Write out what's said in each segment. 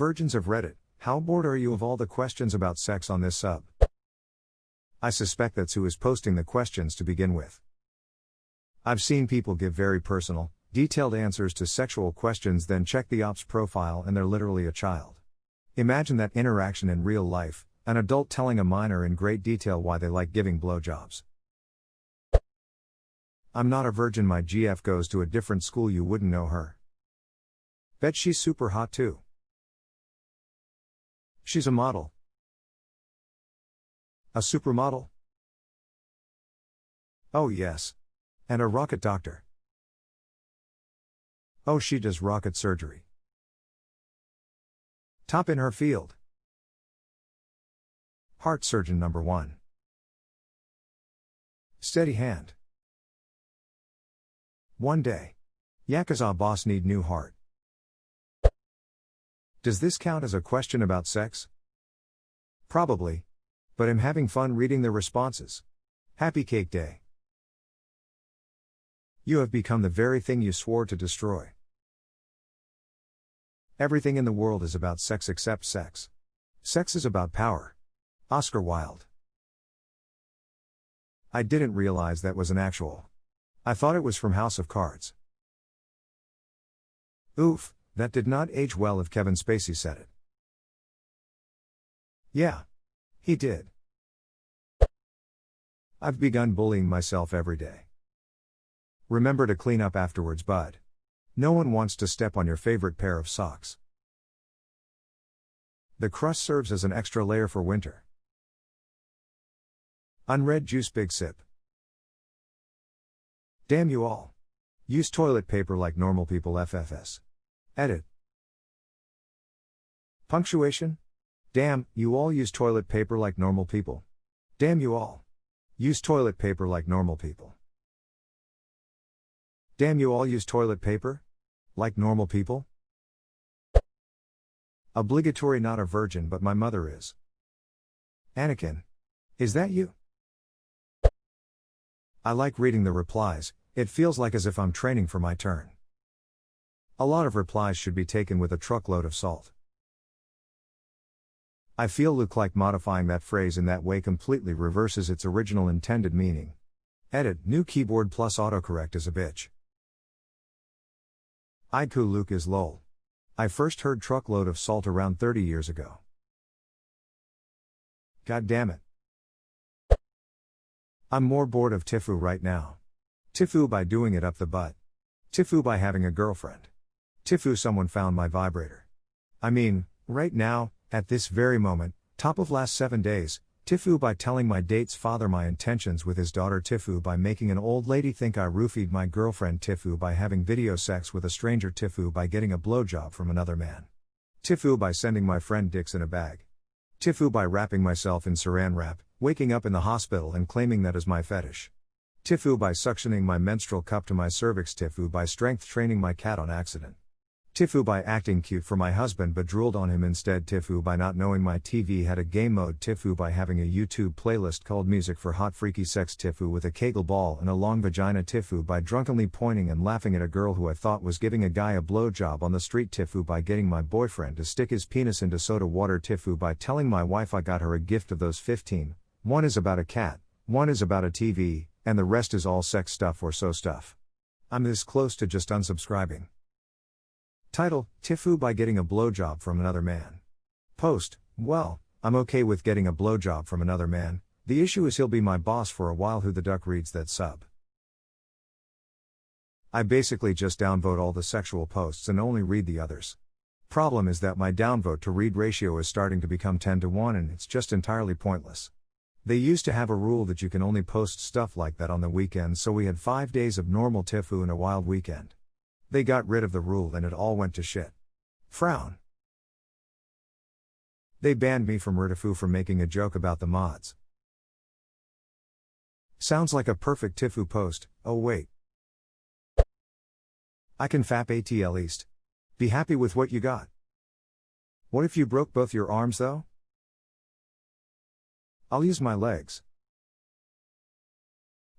Virgins of Reddit, how bored are you of all the questions about sex on this sub? I suspect that's who is posting the questions to begin with. I've seen people give very personal, detailed answers to sexual questions, then check the ops profile and they're literally a child. Imagine that interaction in real life, an adult telling a minor in great detail why they like giving blowjobs. I'm not a virgin, my GF goes to a different school, you wouldn't know her. Bet she's super hot too. She's a model. A supermodel? Oh yes. And a rocket doctor. Oh, she does rocket surgery. Top in her field. Heart surgeon number 1. Steady hand. One day. Yakuza boss need new heart. Does this count as a question about sex? Probably. But I'm having fun reading the responses. Happy Cake Day. You have become the very thing you swore to destroy. Everything in the world is about sex except sex. Sex is about power. Oscar Wilde. I didn't realize that was an actual. I thought it was from House of Cards. Oof, that did not age well if Kevin Spacey said it. Yeah. He did. I've begun bullying myself every day. Remember to clean up afterwards, bud. No one wants to step on your favorite pair of socks. The crust serves as an extra layer for winter. Unread juice, big sip. Damn you all. Use toilet paper like normal people, FFS. Edit. Punctuation? Damn, you all use toilet paper like normal people. Damn you all. Use toilet paper like normal people. Damn you all use toilet paper? Like normal people? Obligatory, not a virgin, but my mother is. Anakin. Is that you? I like reading the replies, it feels like as if I'm training for my turn. A lot of replies should be taken with a truckload of salt. I feel Luke like modifying that phrase in that way completely reverses its original intended meaning. Edit, new keyboard plus autocorrect is a bitch. Iku Luke is lol. I first heard truckload of salt around 30 years ago. God damn it. I'm more bored of Tifu right now. Tifu by doing it up the butt. Tifu by having a girlfriend. Tifu someone found my vibrator. I mean, right now, at this very moment, top of last 7 days, Tifu by telling my date's father my intentions with his daughter, Tifu by making an old lady think I roofied my girlfriend, Tifu by having video sex with a stranger, Tifu by getting a blowjob from another man. Tifu by sending my friend dicks in a bag. Tifu by wrapping myself in saran wrap, waking up in the hospital and claiming that is my fetish. Tifu by suctioning my menstrual cup to my cervix. Tifu by strength training my cat on accident. Tifu by acting cute for my husband but drooled on him instead. Tifu by not knowing my TV had a game mode. Tifu by having a YouTube playlist called Music for Hot Freaky Sex. Tifu with a Kegel ball and a long vagina. Tifu by drunkenly pointing and laughing at a girl who I thought was giving a guy a blowjob on the street. Tifu by getting my boyfriend to stick his penis into soda water. Tifu by telling my wife I got her a gift of those 15. One is about a cat, one is about a TV, and the rest is all sex stuff or so stuff. I'm this close to just unsubscribing. Title, Tifu by getting a blowjob from another man. Post, well, I'm okay with getting a blowjob from another man, the issue is he'll be my boss for a while. Who the duck reads that sub? I basically just downvote all the sexual posts and only read the others. Problem is that my downvote to read ratio is starting to become 10-to-1 and it's just entirely pointless. They used to have a rule that you can only post stuff like that on the weekends, so we had 5 days of normal Tifu and a wild weekend. They got rid of the rule and it all went to shit. Frown. They banned me from Ritifu for making a joke about the mods. Sounds like a perfect Tifu post. Oh wait. I can fap ATL East. Be happy with what you got. What if you broke both your arms though? I'll use my legs.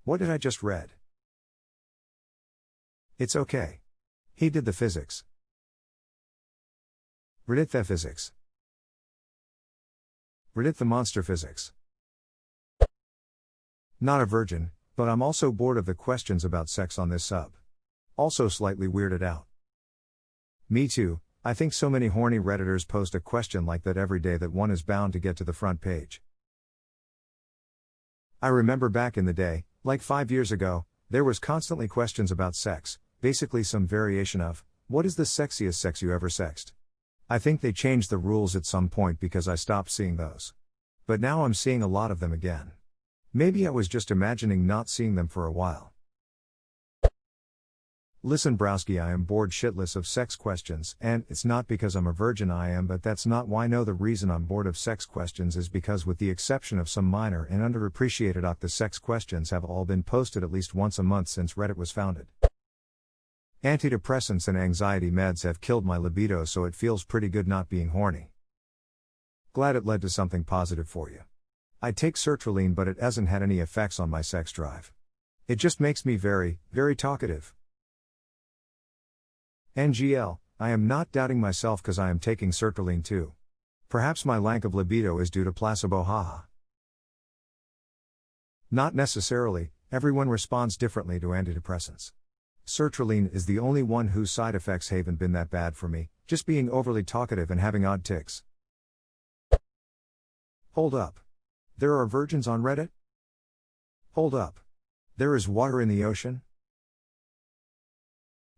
What did I just read? It's okay. He did the physics. Reddit the physics. Reddit the monster physics. Not a virgin, but I'm also bored of the questions about sex on this sub. Also slightly weirded out. Me too, I think so many horny Redditors post a question like that every day that one is bound to get to the front page. I remember back in the day, like 5 years ago, there was constantly questions about sex, basically some variation of, what is the sexiest sex you ever sexed? I think they changed the rules at some point because I stopped seeing those. But now I'm seeing a lot of them again. Maybe I was just imagining not seeing them for a while. Listen Browski, I am bored shitless of sex questions, and it's not because I'm a virgin but that's not why. No, the reason I'm bored of sex questions is because with the exception of some minor and underappreciated the sex questions have all been posted at least once a month since Reddit was founded. Antidepressants and anxiety meds have killed my libido, so it feels pretty good not being horny. Glad it led to something positive for you. I take sertraline, but it hasn't had any effects on my sex drive. It just makes me very, very talkative. NGL, I am not doubting myself because I am taking sertraline too. Perhaps my lack of libido is due to placebo, haha. Not necessarily, everyone responds differently to antidepressants. Sertraline is the only one whose side effects haven't been that bad for me, just being overly talkative and having odd tics. Hold up. There are virgins on Reddit? Hold up. There is water in the ocean?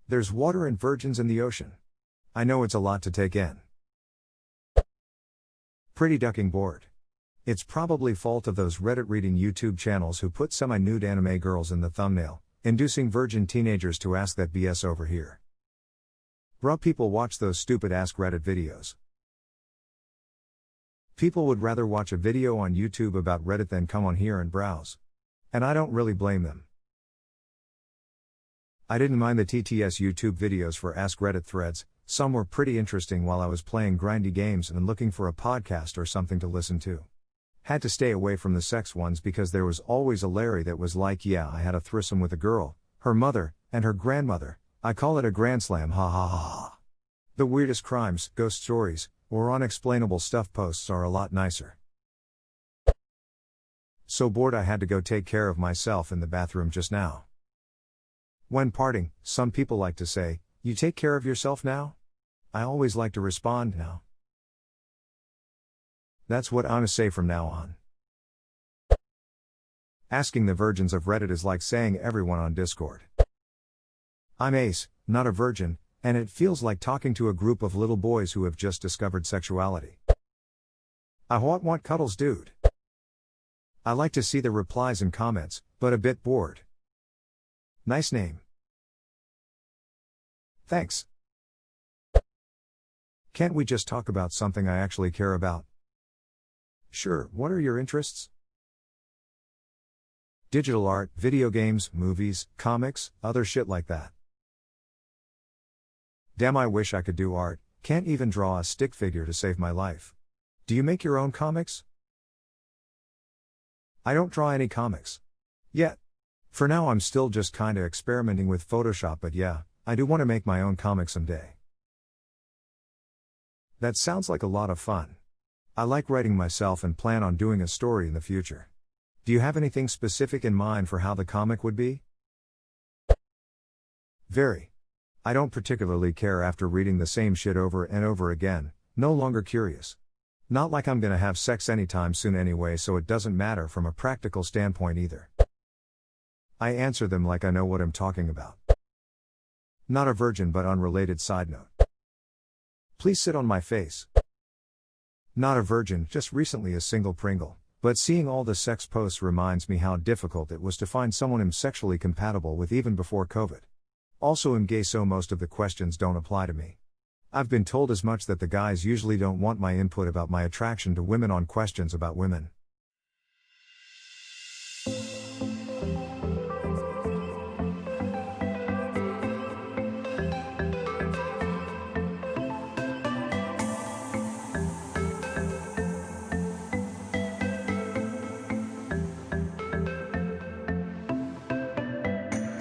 There's water and virgins in the ocean. I know it's a lot to take in. Pretty ducking bored. It's probably fault of those Reddit reading YouTube channels who put semi-nude anime girls in the thumbnail, inducing virgin teenagers to ask that BS over here. Bruh, people watch those stupid AskReddit videos. People would rather watch a video on YouTube about Reddit than come on here and browse. And I don't really blame them. I didn't mind the TTS YouTube videos for AskReddit threads, some were pretty interesting while I was playing grindy games and looking for a podcast or something to listen to. Had to stay away from the sex ones because there was always a Larry that was like, yeah, I had a threesome with a girl, her mother, and her grandmother, I call it a grand slam, ha ha ha ha. The weirdest crimes, ghost stories, or unexplainable stuff posts are a lot nicer. So bored I had to go take care of myself in the bathroom just now. When parting, some people like to say, you take care of yourself now? I always like to respond, now. That's what I'm gonna say from now on. Asking the virgins of Reddit is like saying everyone on Discord. I'm Ace, not a virgin, and it feels like talking to a group of little boys who have just discovered sexuality. I want cuddles, dude. I like to see the replies and comments, but a bit bored. Nice name. Thanks. Can't we just talk about something I actually care about? Sure, what are your interests? Digital art, video games, movies, comics, other shit like that. Damn, I wish I could do art, can't even draw a stick figure to save my life. Do you make your own comics? I don't draw any comics. Yet. For now I'm still just kinda experimenting with Photoshop, but yeah, I do want to make my own comic someday. That sounds like a lot of fun. I like writing myself and plan on doing a story in the future. Do you have anything specific in mind for how the comic would be? Very. I don't particularly care after reading the same shit over and over again, no longer curious. Not like I'm gonna have sex anytime soon anyway, so it doesn't matter from a practical standpoint either. I answer them like I know what I'm talking about. Not a virgin but unrelated side note. Please sit on my face. Not a virgin, just recently a single Pringle, but seeing all the sex posts reminds me how difficult it was to find someone I'm sexually compatible with even before COVID. Also am gay, so most of the questions don't apply to me. I've been told as much that the guys usually don't want my input about my attraction to women on questions about women.